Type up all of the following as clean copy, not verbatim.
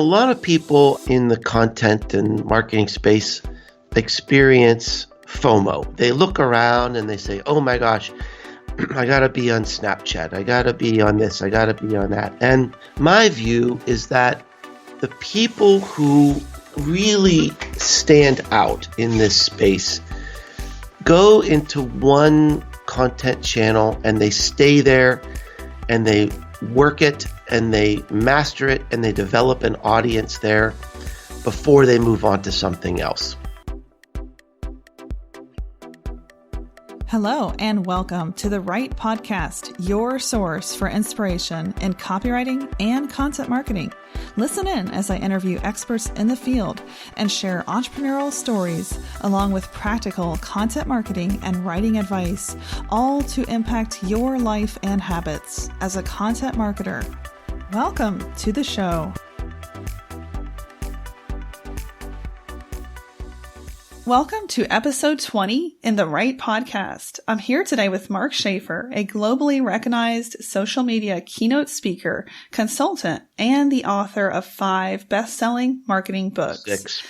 A lot of people in the content and marketing space experience FOMO. They look around and they say, oh my gosh, I got to be on Snapchat. I got to be on this. I got to be on that. And my view is that the people who really stand out in this space go into one content channel and they stay there and they work it and they master it and they develop an audience there before they move on to something else. Hello and welcome to The Right Podcast, your source for inspiration in copywriting and content marketing. Listen in as I interview experts in the field and share entrepreneurial stories along with practical content marketing and writing advice, all to impact your life and habits as a content marketer. Welcome to the show. Welcome to episode 20 in The Right Podcast. I'm here today with Mark Schaef, a globally recognized social media keynote speaker, consultant, and the author of 5 best-selling marketing books. 6.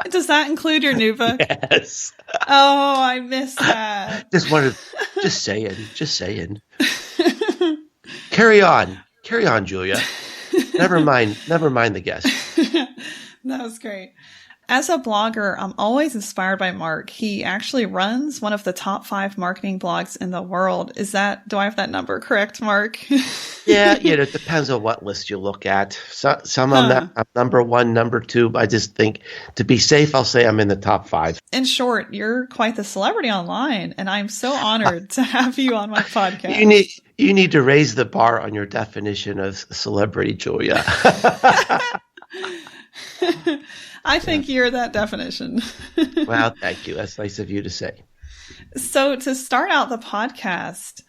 Does that include your new book? Yes. Oh, I missed that. Just saying. Carry on, Julia. Never mind the guest. That was great. As a blogger, I'm always inspired by Mark. He actually runs one of the top 5 marketing blogs in the world. Do I have that number correct, Mark? Yeah, it depends on what list you look at. Some of them, I'm number 1, number 2. I just think to be safe, I'll say I'm in the top 5. In short, you're quite the celebrity online, and I'm so honored to have you on my podcast. You need to raise the bar on your definition of celebrity, Julia. I think you're that definition. Well, thank you. That's nice of you to say. So to start out the podcast,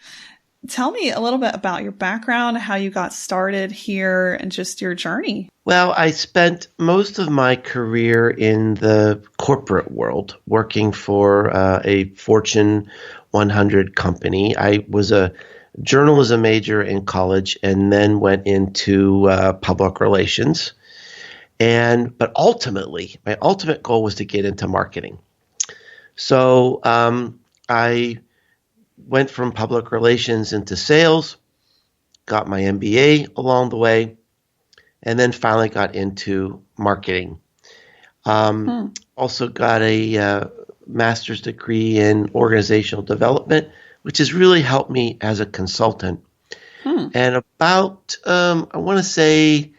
tell me a little bit about your background, how you got started here, and just your journey. Well, I spent most of my career in the corporate world, working for a Fortune 100 company. I was a journalism major in college and then went into public relations. But ultimately, my ultimate goal was to get into marketing. So I went from public relations into sales, got my MBA along the way, and then finally got into marketing. Also got a master's degree in organizational development, which has really helped me as a consultant. And about, I want to say,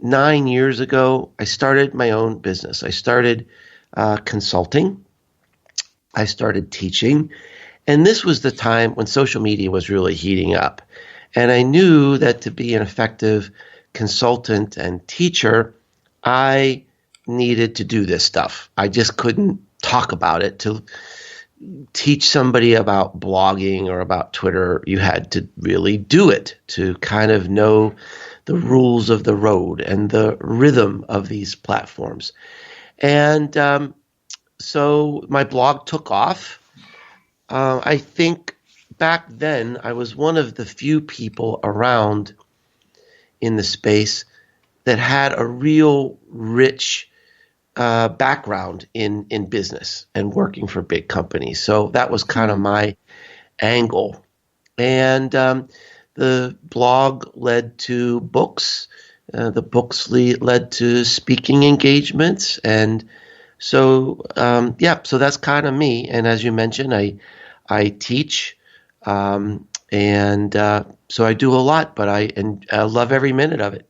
9 years ago, I started my own business. I started consulting. I started teaching. And this was the time when social media was really heating up. And I knew that to be an effective consultant and teacher, I needed to do this stuff. I just couldn't talk about it. To teach somebody about blogging or about Twitter, you had to really do it to kind of know the rules of the road and the rhythm of these platforms. And so my blog took off. I think back then I was one of the few people around in the space that had a real rich background in business and working for big companies. So that was kind of my angle. And the blog led to books. The books led to speaking engagements. And so, so that's kind of me. And as you mentioned, I teach. So I do a lot, but I love every minute of it.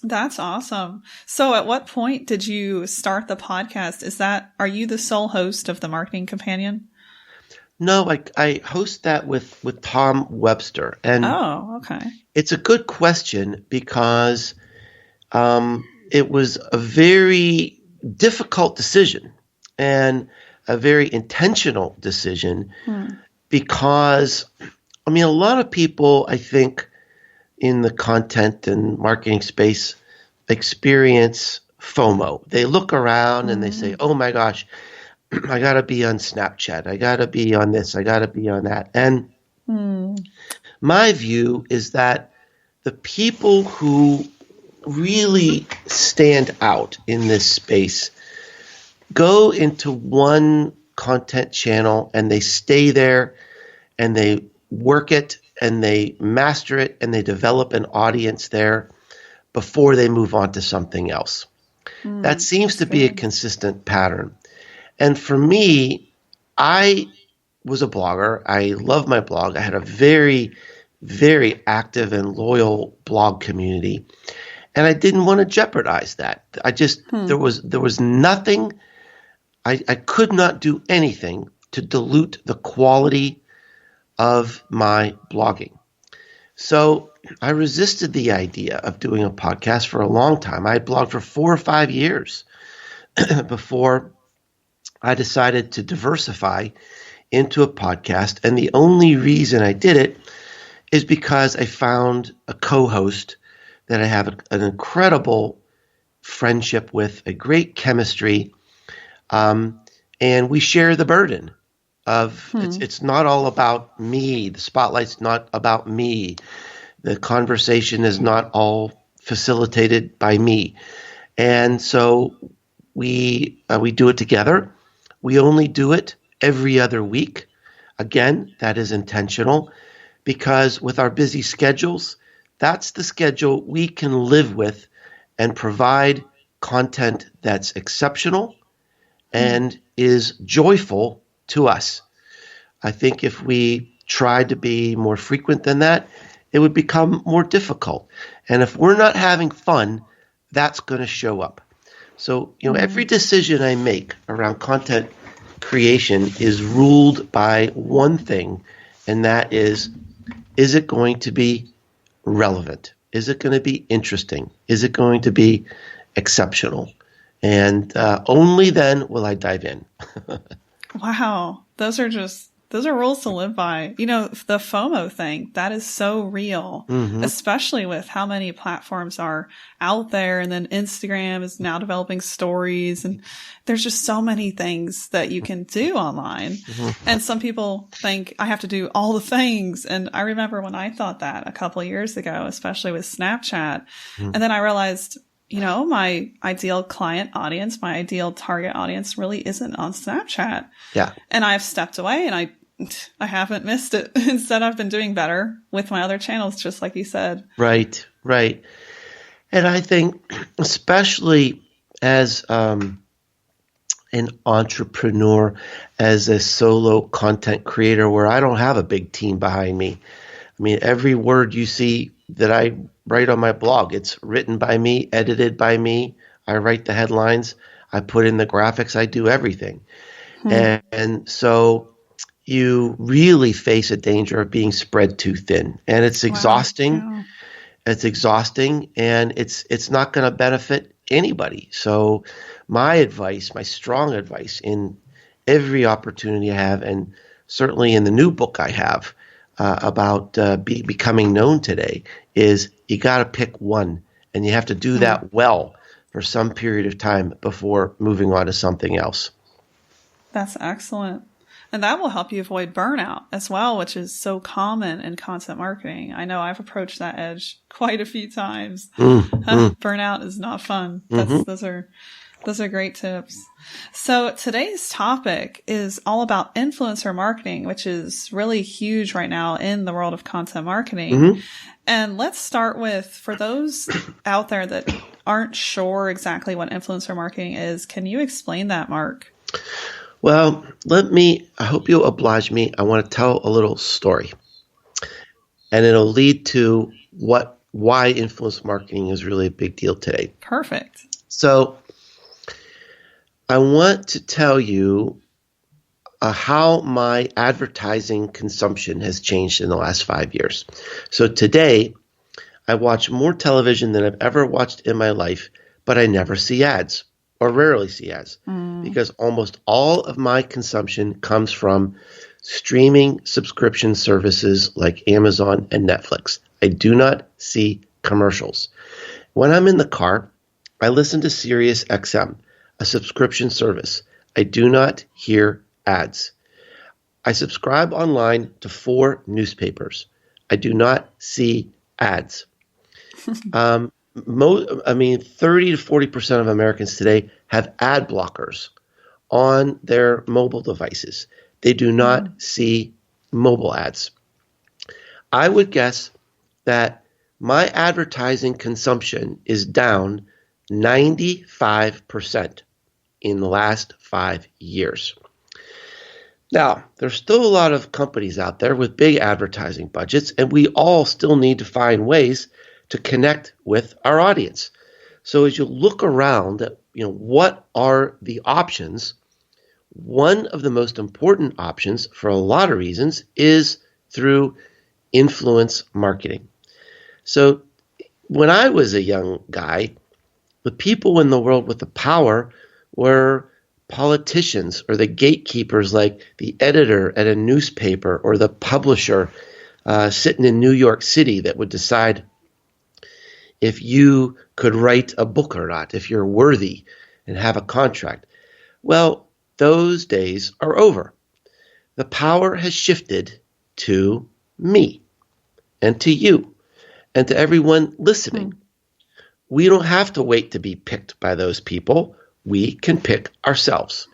That's awesome. So at what point did you start the podcast? Are you the sole host of the Marketing Companion? No, I host that with Tom Webster. And okay. It's a good question because it was a very difficult decision and a very intentional decision because, a lot of people, I think, in the content and marketing space experience FOMO. They look around and they say, oh my gosh, I got to be on Snapchat. I got to be on this. I got to be on that. And my view is that the people who really stand out in this space go into one content channel and they stay there and they work it and they master it and they develop an audience there before they move on to something else. That seems to be a consistent pattern. And for me, I was a blogger. I love my blog. I had a very, very active and loyal blog community. And I didn't want to jeopardize that. I just, there was nothing, I could not do anything to dilute the quality of my blogging. So I resisted the idea of doing a podcast for a long time. I had blogged for 4 or 5 years before I decided to diversify into a podcast. And the only reason I did it is because I found a co-host that I have an incredible friendship with, a great chemistry, and we share the burden of it's not all about me. The spotlight's not about me. The conversation is not all facilitated by me. And so we do it together. We only do it every other week. Again, that is intentional because with our busy schedules, that's the schedule we can live with and provide content that's exceptional and is joyful to us. I think if we tried to be more frequent than that, it would become more difficult. And if we're not having fun, that's going to show up. So, every decision I make around content creation is ruled by one thing, and that is it going to be relevant? Is it going to be interesting? Is it going to be exceptional? And only then will I dive in. Wow. Those are rules to live by. The FOMO thing, that is so real, especially with how many platforms are out there. And then Instagram is now developing stories, and there's just so many things that you can do online. And some people think I have to do all the things. And I remember when I thought that a couple of years ago, especially with Snapchat. And then I realized, my ideal client audience, my ideal target audience really isn't on Snapchat. Yeah. And I've stepped away and I haven't missed it. Instead, I've been doing better with my other channels, just like you said. Right. And I think especially as an entrepreneur, as a solo content creator where I don't have a big team behind me. I mean, every word you see that I write on my blog, it's written by me, edited by me. I write the headlines. I put in the graphics. I do everything. And so you really face a danger of being spread too thin. And it's exhausting. Wow. It's exhausting, and it's not going to benefit anybody. So my advice, my strong advice in every opportunity I have, and certainly in the new book I have about becoming known today, is you got to pick one, and you have to do that well for some period of time before moving on to something else. That's excellent. And that will help you avoid burnout as well, which is so common in content marketing. I know I've approached that edge quite a few times. Burnout is not fun. Those are great tips. So today's topic is all about influencer marketing, which is really huge right now in the world of content marketing. And let's start with, for those out there that aren't sure exactly what influencer marketing is, can you explain that, Mark? Well, I hope you'll oblige me. I want to tell a little story, and it'll lead to why influence marketing is really a big deal today. Perfect. So I want to tell you how my advertising consumption has changed in the last 5 years. So today, I watch more television than I've ever watched in my life, but I never see ads. Or rarely see ads, because almost all of my consumption comes from streaming subscription services like Amazon and Netflix. I do not see commercials. When I'm in the car, I listen to Sirius XM, a subscription service. I do not hear ads. I subscribe online to 4 newspapers. I do not see ads. 30 to 40% of Americans today have ad blockers on their mobile devices. They do not see mobile ads. I would guess that my advertising consumption is down 95% in the last 5 years. Now, there's still a lot of companies out there with big advertising budgets, and we all still need to find ways to connect with our audience. So as you look around at, what are the options, one of the most important options for a lot of reasons is through influence marketing. So when I was a young guy, the people in the world with the power were politicians or the gatekeepers like the editor at a newspaper or the publisher sitting in New York City that would decide if you could write a book or not, if you're worthy and have a contract. Well, those days are over. The power has shifted to me and to you and to everyone listening. We don't have to wait to be picked by those people. We can pick ourselves.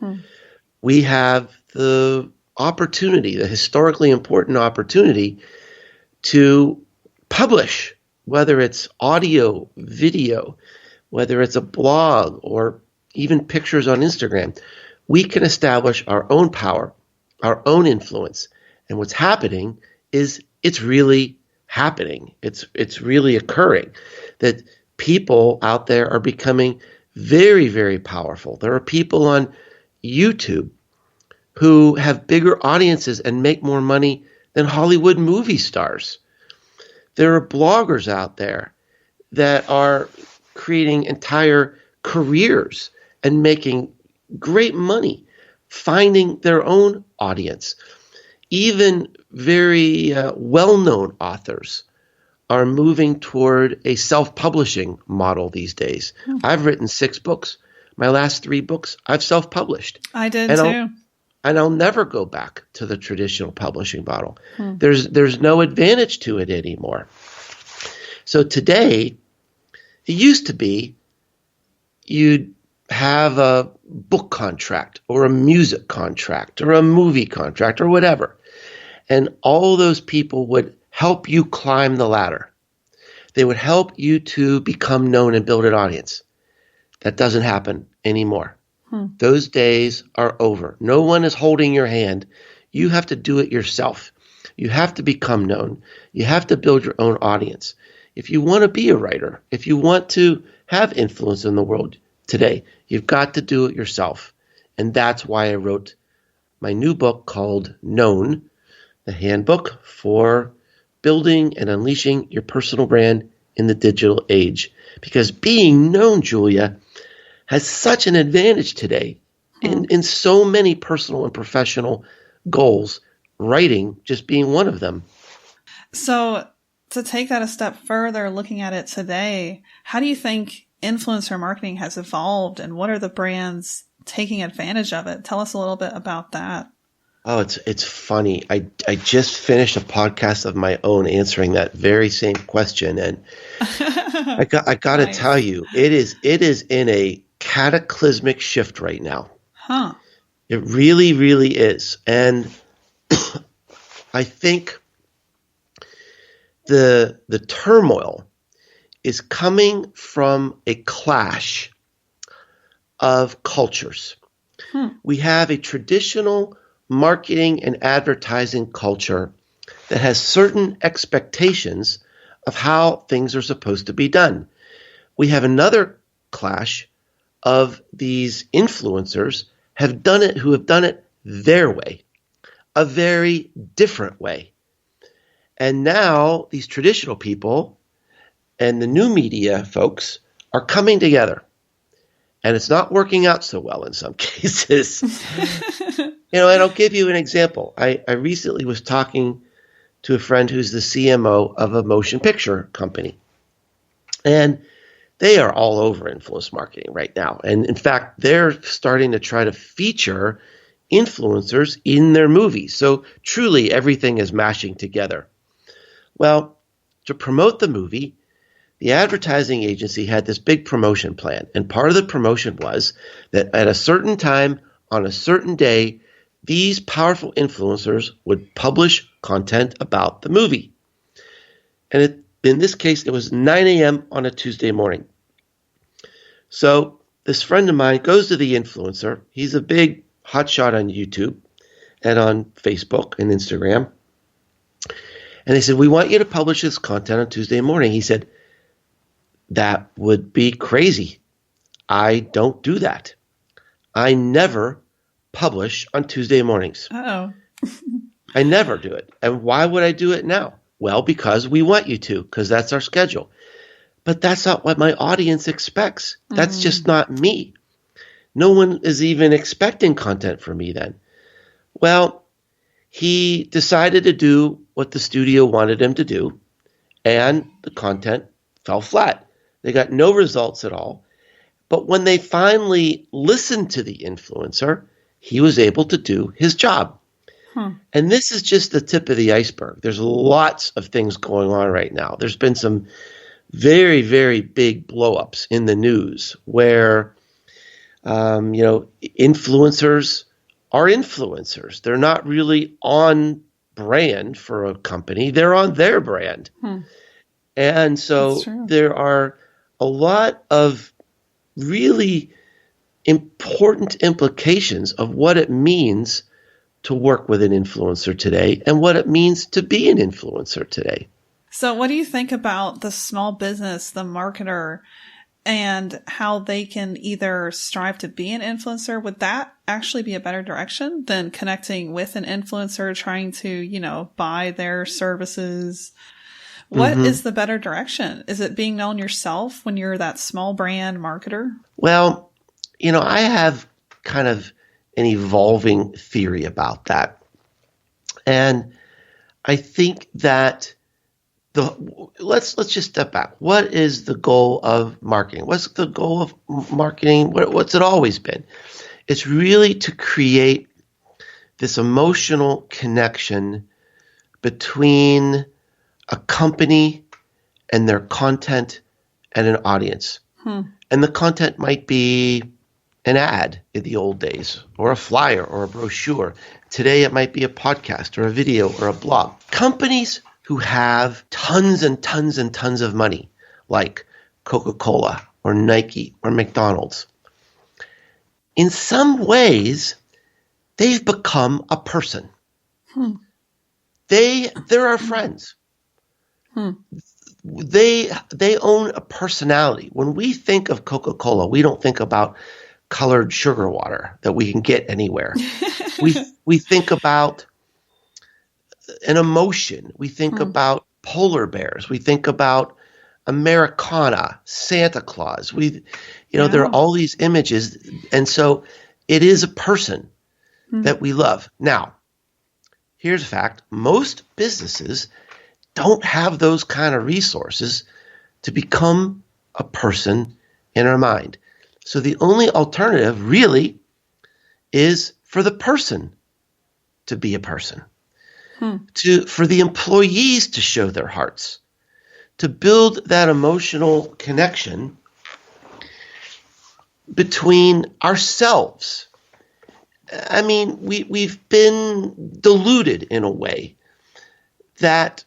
We have the opportunity, the historically important opportunity to publish, whether it's audio, video, whether it's a blog or even pictures on Instagram. We can establish our own power, our own influence. And what's happening is it's really happening. It's really occurring that people out there are becoming very, very powerful. There are people on YouTube who have bigger audiences and make more money than Hollywood movie stars. There are bloggers out there that are creating entire careers and making great money, finding their own audience. Even very well-known authors are moving toward a self-publishing model these days. I've written 6 books. My last 3 books, I've self-published. I did too. And I'll never go back to the traditional publishing model. There's no advantage to it anymore. So today, it used to be you'd have a book contract or a music contract or a movie contract or whatever. And all those people would help you climb the ladder. They would help you to become known and build an audience. That doesn't happen anymore. Those days are over. No one is holding your hand. You have to do it yourself. You have to become known. You have to build your own audience. If you want to be a writer, if you want to have influence in the world today, you've got to do it yourself. And that's why I wrote my new book called Known, the handbook for building and unleashing your personal brand in the digital age. Because being known, Julia, has such an advantage today in so many personal and professional goals, writing just being one of them. So to take that a step further, looking at it today, how do you think influencer marketing has evolved and what are the brands taking advantage of it? Tell us a little bit about that. Oh, it's funny. I just finished a podcast of my own answering that very same question, and I got to tell you, it is in a cataclysmic shift right now. It really, really is, and I think the turmoil is coming from a clash of cultures. We have a traditional marketing and advertising culture that has certain expectations of how things are supposed to be done. We have another clash of these influencers who have done it their way, a very different way. And now these traditional people and the new media folks are coming together. And it's not working out so well in some cases. And I'll give you an example. I recently was talking to a friend who's the CMO of a motion picture company. And they are all over influence marketing right now. And in fact, they're starting to try to feature influencers in their movies. So truly everything is mashing together. Well, to promote the movie, the advertising agency had this big promotion plan. And part of the promotion was that at a certain time on a certain day, these powerful influencers would publish content about the movie. And in this case, it was 9 a.m. on a Tuesday morning. So this friend of mine goes to the influencer. He's a big hotshot on YouTube and on Facebook and Instagram. And they said, we want you to publish this content on Tuesday morning. He said, that would be crazy. I don't do that. I never publish on Tuesday mornings. Uh-oh. I never do it. And why would I do it now? Well, because we want you to, because that's our schedule. But that's not what my audience expects. That's just not me. No one is even expecting content from me then. Well, he decided to do what the studio wanted him to do, and the content fell flat. They got no results at all. But when they finally listened to the influencer, he was able to do his job. And this is just the tip of the iceberg. There's lots of things going on right now. There's been some very, very big blow-ups in the news where, influencers are influencers. They're not really on brand for a company. They're on their brand. And so there are a lot of really important implications of what it means to work with an influencer today and what it means to be an influencer today. So what do you think about the small business, the marketer, and how they can either strive to be an influencer? Would that actually be a better direction than connecting with an influencer, trying to, buy their services? What is the better direction? Is it being known yourself when you're that small brand marketer? Well, I have kind of an evolving theory about that. And I think that let's just step back. What is the goal of marketing? What's the goal of marketing? What's it always been? It's really to create this emotional connection between a company and their content and an audience. And the content might be an ad in the old days, or a flyer, or a brochure. Today it might be a podcast, or a video, or a blog. Companies who have tons and tons and tons of money, like Coca-Cola, or Nike, or McDonald's, in some ways, they've become a person. They're our friends. They own a personality. When we think of Coca-Cola, we don't think about colored sugar water that we can get anywhere. We think about an emotion. We think about polar bears. We think about Americana, Santa Claus. There are all these images. And so it is a person that we love. Now, here's a fact. Most businesses don't have those kind of resources to become a person in our mind. So the only alternative really is for the person to be a person, for the employees to show their hearts, to build that emotional connection between ourselves. I mean, we've been deluded in a way that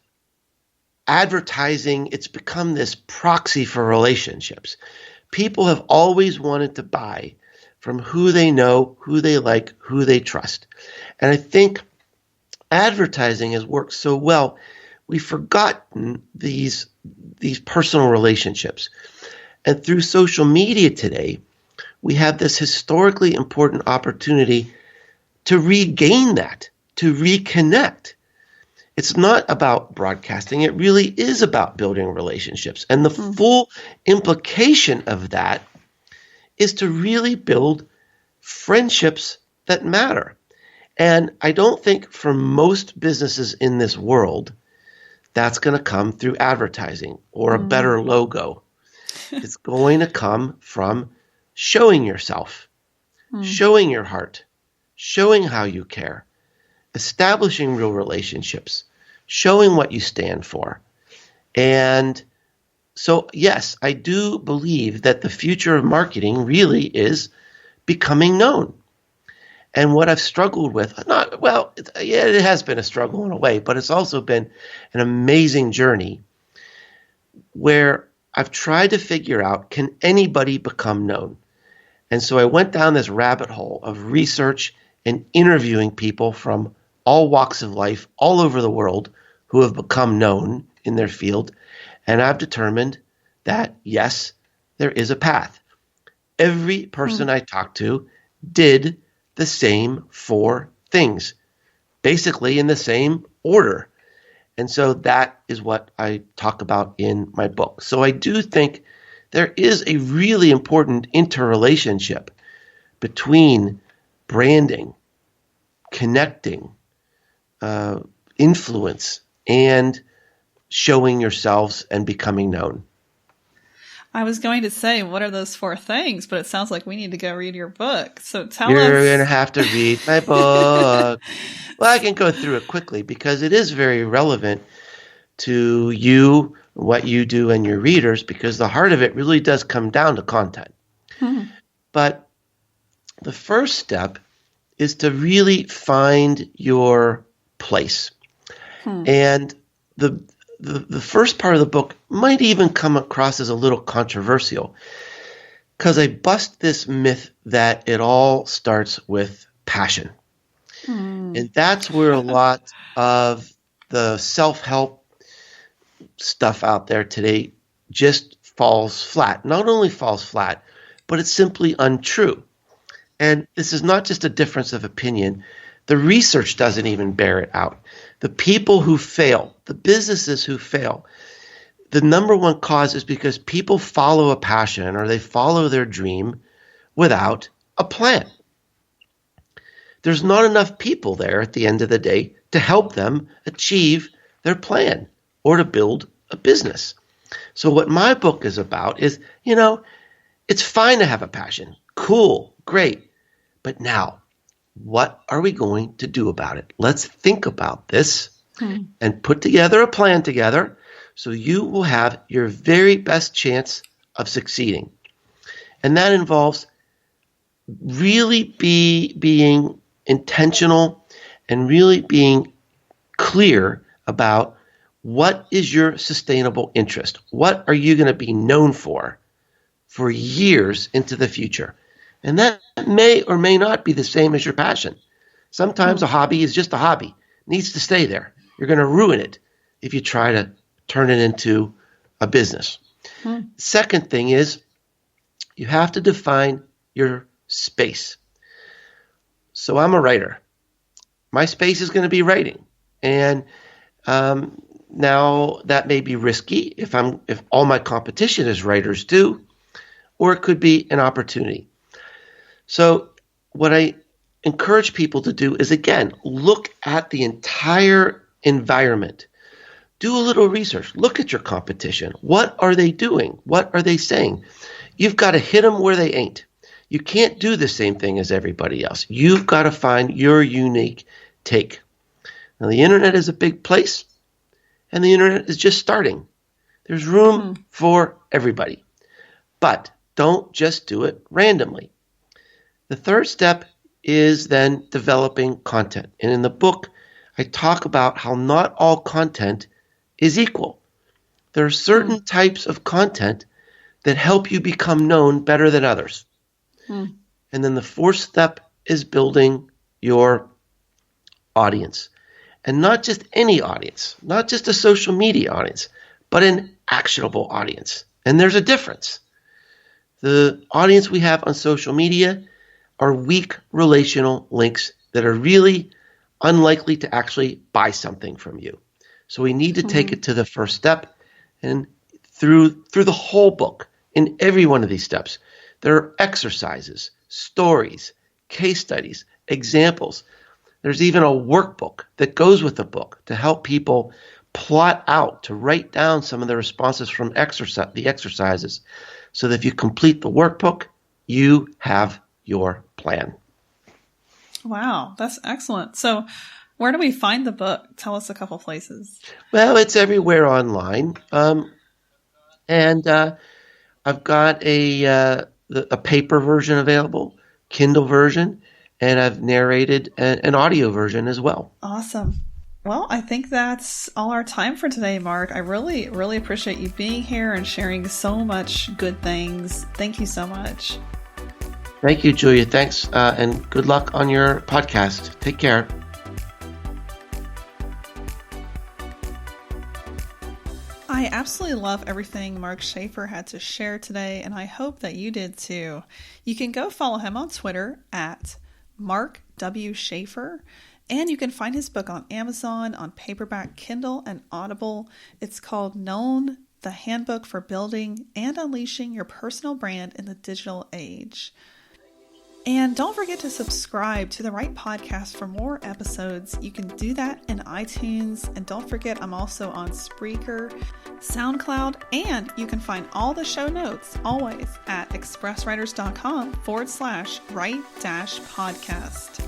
advertising, it's become this proxy for relationships. People have always wanted to buy from who they know, who they like, who they trust. And I think advertising has worked so well, we've forgotten these personal relationships. And through social media today, we have this historically important opportunity to regain that, to reconnect. It's not about broadcasting. It really is about building relationships. And the full implication of that is to really build friendships that matter. And I don't think for most businesses in this world, that's going to come through advertising or a better logo. It's going to come from showing yourself, showing your heart, showing how you care, establishing real relationships, showing what you stand for, and So yes, I do believe that the future of marketing really is becoming known. And what I've struggled with, it has been a struggle in a way, but it's also been an amazing journey where I've tried to figure out, can anybody become known? And so I went down this rabbit hole of research and interviewing people from all walks of life all over the world who have become known in their field. And I've determined that, yes, there is a path. Every person I talked to did the same 4 things, basically in the same order. And so that is what I talk about in my book. So I do think there is a really important interrelationship between branding, connecting, influence, and showing yourselves and becoming known. I was going to say, what are those 4 things? But it sounds like we need to go read your book. So tell us. You're going to have to read my book. Well, I can go through it quickly because it is very relevant to you, what you do, and your readers, because the heart of it really does come down to content. But the first step is to really find your place. And the first part of the book might even come across as a little controversial because I bust this myth that it all starts with passion. And that's where a lot of the self-help stuff out there today just falls flat. Not only falls flat, but it's simply untrue. And this is not just a difference of opinion. The research doesn't even bear it out. The people who fail, the businesses who fail, the number one cause is because people follow a passion or they follow their dream without a plan. There's not enough people there at the end of the day to help them achieve their plan or to build a business. So what my book is about is, it's fine to have a passion. Cool, great. But now, what are we going to do about it? Let's think about this and put together a plan together so you will have your very best chance of succeeding. And that involves really being intentional and really being clear about what is your sustainable interest. What are you going to be known for years into the future? And that may or may not be the same as your passion. Sometimes a hobby is just a hobby. It needs to stay there. You're going to ruin it if you try to turn it into a business. Second thing is you have to define your space. So I'm a writer. My space is going to be writing. And now that may be risky if all my competition is writers too, or it could be an opportunity. So what I encourage people to do is, again, look at the entire environment. Do a little research. Look at your competition. What are they doing? What are they saying? You've got to hit them where they ain't. You can't do the same thing as everybody else. You've got to find your unique take. Now, the internet is a big place, and the internet is just starting. There's room for everybody. But don't just do it randomly. The third step is then developing content. And in the book, I talk about how not all content is equal. There are certain types of content that help you become known better than others. And then the fourth step is building your audience. And not just any audience, not just a social media audience, but an actionable audience. And there's a difference. The audience we have on social media are weak relational links that are really unlikely to actually buy something from you. So we need to take it to the first step. And through the whole book, in every one of these steps, there are exercises, stories, case studies, examples. There's even a workbook that goes with the book to help people plot out, to write down some of the responses from the exercises, so that if you complete the workbook, you have your plan. Wow, that's excellent. So where do we find the book? Tell us a couple places. Well, it's everywhere online. And I've got a paper version available, Kindle version, and I've narrated an audio version as well. Awesome. Well, I think that's all our time for today, Mark. I really, really appreciate you being here and sharing so much good things. Thank you so much. Thank you, Julia. Thanks, and good luck on your podcast. Take care. I absolutely love everything Mark Schaefer had to share today, and I hope that you did too. You can go follow him on Twitter at Mark W. Schaefer, and you can find his book on Amazon, on paperback, Kindle, and Audible. It's called Known: The Handbook for Building and Unleashing Your Personal Brand in the Digital Age. And don't forget to subscribe to The Right Podcast for more episodes. You can do that in iTunes. And don't forget, I'm also on Spreaker, SoundCloud, and you can find all the show notes always at expresswriters.com/right-podcast.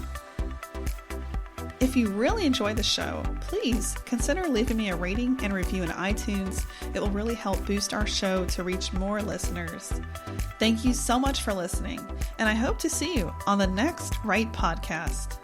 If you really enjoy the show, please consider leaving me a rating and review in iTunes. It will really help boost our show to reach more listeners. Thank you so much for listening, and I hope to see you on the next Right Podcast.